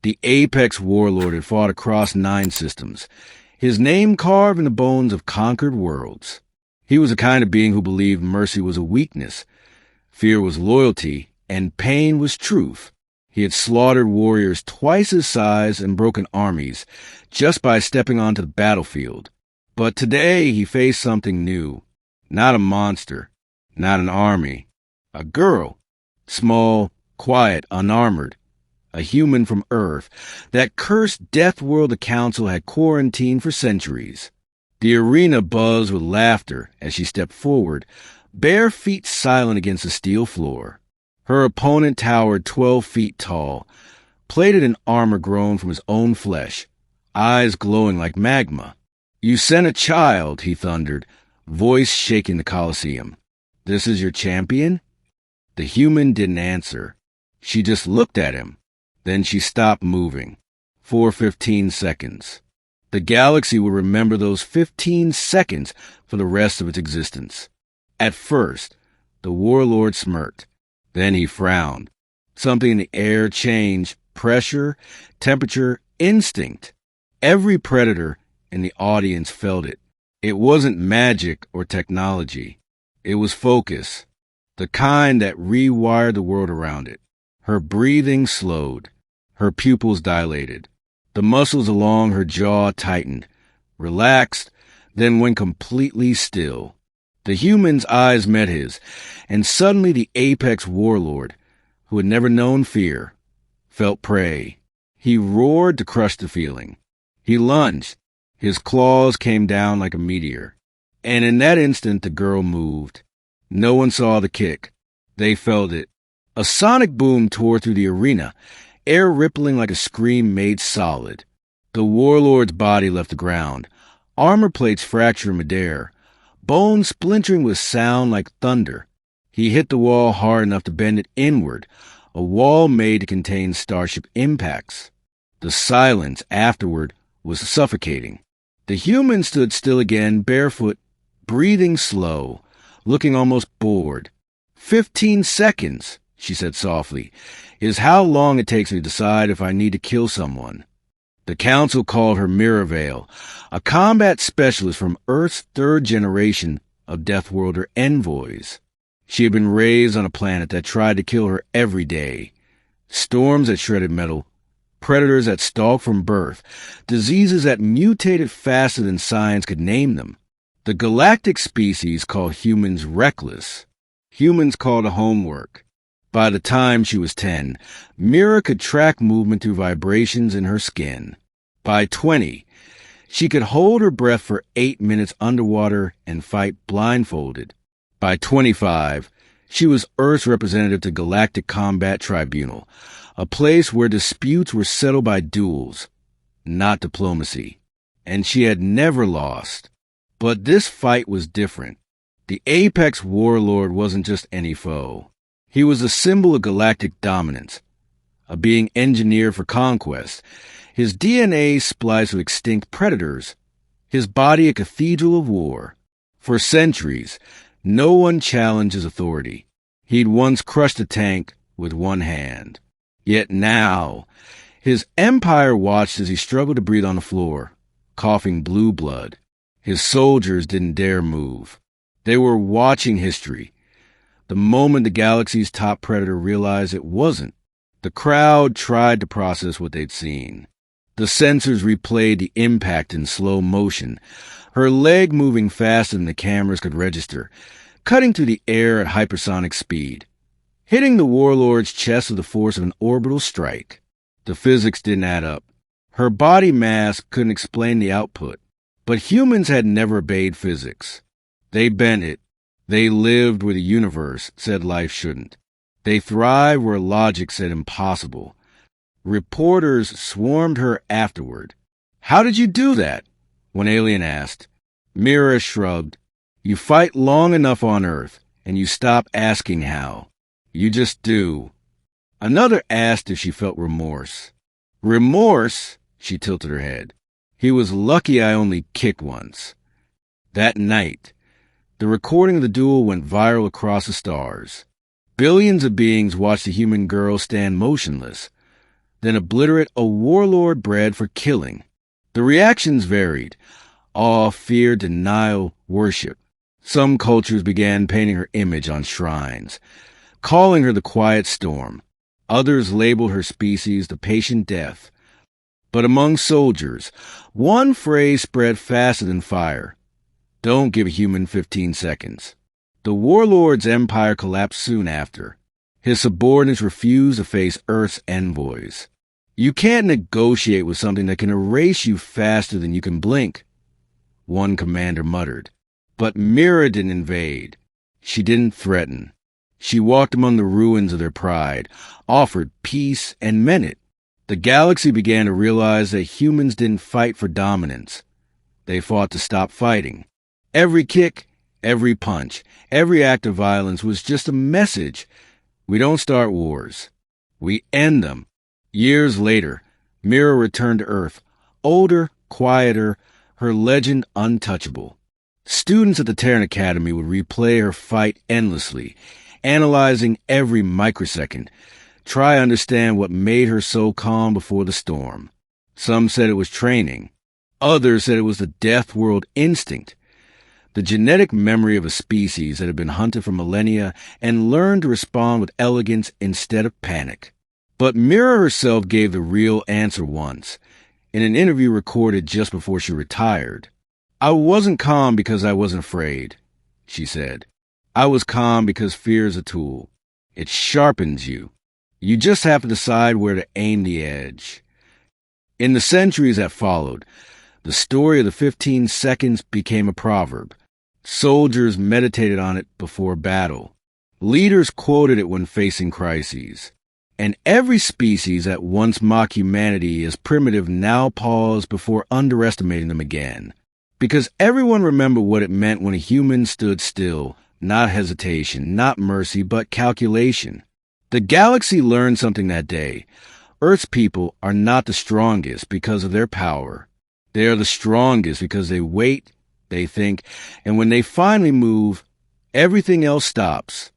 The Apex Warlord had fought across 9 systems, his name carved in the bones of conquered worlds. He was the kind of being who believed mercy was a weakness, fear was loyalty, and pain was truth. He had slaughtered warriors twice his size and broken armies just by stepping onto the battlefield. But today he faced something new. Not a monster, not an army. A girl. Small, quiet, unarmored. A human from Earth. That cursed Deathworld the Council had quarantined for centuries. The arena buzzed with laughter as she stepped forward, bare feet silent against the steel floor. Her opponent towered 12 feet tall, plated in armor grown from his own flesh, eyes glowing like magma. "You sent a child," he thundered, voice shaking the Colosseum. "This is your champion?" The human didn't answer. She just looked at him. Then she stopped moving. For 15 seconds. The galaxy would remember those 15 seconds for the rest of its existence. At first, the warlord smirked. Then he frowned. Something in the air changed. Pressure, temperature, instinct. Every predator in the audience felt it. It wasn't magic or technology. It was focus. The kind that rewired the world around it. Her breathing slowed. Her pupils dilated. The muscles along her jaw tightened, relaxed, then went completely still. The human's eyes met his, and suddenly the Apex Warlord, who had never known fear, felt prey. He roared to crush the feeling. He lunged. His claws came down like a meteor. And in that instant, the girl moved. No one saw the kick. They felt it. A sonic boom tore through the arena, air rippling like a scream made solid. The warlord's body left the ground, armor plates fractured midair, bones splintering with sound like thunder. He hit the wall hard enough to bend it inward, a wall made to contain starship impacts. The silence afterward was suffocating. The human stood still again, barefoot, breathing slow, looking almost bored. 15 seconds, she said softly, is how long it takes me to decide if I need to kill someone. The council called her Mirrorveil, a combat specialist from Earth's 3rd generation of Deathworlder envoys. She had been raised on a planet that tried to kill her every day. Storms that shredded metal, predators that stalked from birth, diseases that mutated faster than science could name them. The Galactic species called humans reckless. Humans called it homework. By the time she was 10, Mira could track movement through vibrations in her skin. By 20, she could hold her breath for 8 minutes underwater and fight blindfolded. By 25, she was Earth's representative to Galactic Combat Tribunal, a place where disputes were settled by duels, not diplomacy. And she had never lost. But this fight was different. The Apex Warlord wasn't just any foe. He was a symbol of galactic dominance, a being engineered for conquest, his DNA spliced with extinct predators, his body a cathedral of war. For centuries, no one challenged his authority. He'd once crushed a tank with one hand. Yet now, his empire watched as he struggled to breathe on the floor, coughing blue blood. His soldiers didn't dare move. They were watching history. The moment the galaxy's top predator realized it wasn't, the crowd tried to process what they'd seen. The sensors replayed the impact in slow motion, her leg moving faster than the cameras could register, cutting through the air at hypersonic speed, hitting the warlord's chest with the force of an orbital strike. The physics didn't add up. Her body mass couldn't explain the output. But humans had never obeyed physics. They bent it. They lived where the universe said life shouldn't. They thrived where logic said impossible. Reporters swarmed her afterward. "How did you do that?" one alien asked. Mira shrugged. "You fight long enough on Earth, and you stop asking how. You just do." Another asked if she felt remorse. "Remorse?" She tilted her head. "He was lucky I only kicked once." That night, the recording of the duel went viral across the stars. Billions of beings watched the human girl stand motionless, then obliterate a warlord bred for killing. The reactions varied: awe, fear, denial, worship. Some cultures began painting her image on shrines, calling her the Quiet Storm. Others labeled her species the Patient Death. But among soldiers, one phrase spread faster than fire: don't give a human 15 seconds. The warlord's empire collapsed soon after. His subordinates refused to face Earth's envoys. You can't negotiate with something that can erase you faster than you can blink, one commander muttered. But Mira didn't invade. She didn't threaten. She walked among the ruins of their pride, offered peace, and meant it. The galaxy began to realize that humans didn't fight for dominance. They fought to stop fighting. Every kick, every punch, every act of violence was just a message. We don't start wars. We end them. Years later, Mira returned to Earth, older, quieter, her legend untouchable. Students at the Terran Academy would replay her fight endlessly, analyzing every microsecond, try to understand what made her so calm before the storm. Some said it was training. Others said it was the Deathworld instinct, the genetic memory of a species that had been hunted for millennia and learned to respond with elegance instead of panic. But Mira herself gave the real answer once, in an interview recorded just before she retired. I wasn't calm because I wasn't afraid, she said. I was calm because fear is a tool. It sharpens you. You just have to decide where to aim the edge. In the centuries that followed, the story of the 15 seconds became a proverb. Soldiers meditated on it before battle. Leaders quoted it when facing crises. And every species that once mocked humanity as primitive now paused before underestimating them again. Because everyone remembered what it meant when a human stood still, not hesitation, not mercy, but calculation. The galaxy learned something that day. Earth's people are not the strongest because of their power. They are the strongest because they wait, they think, and when they finally move, everything else stops.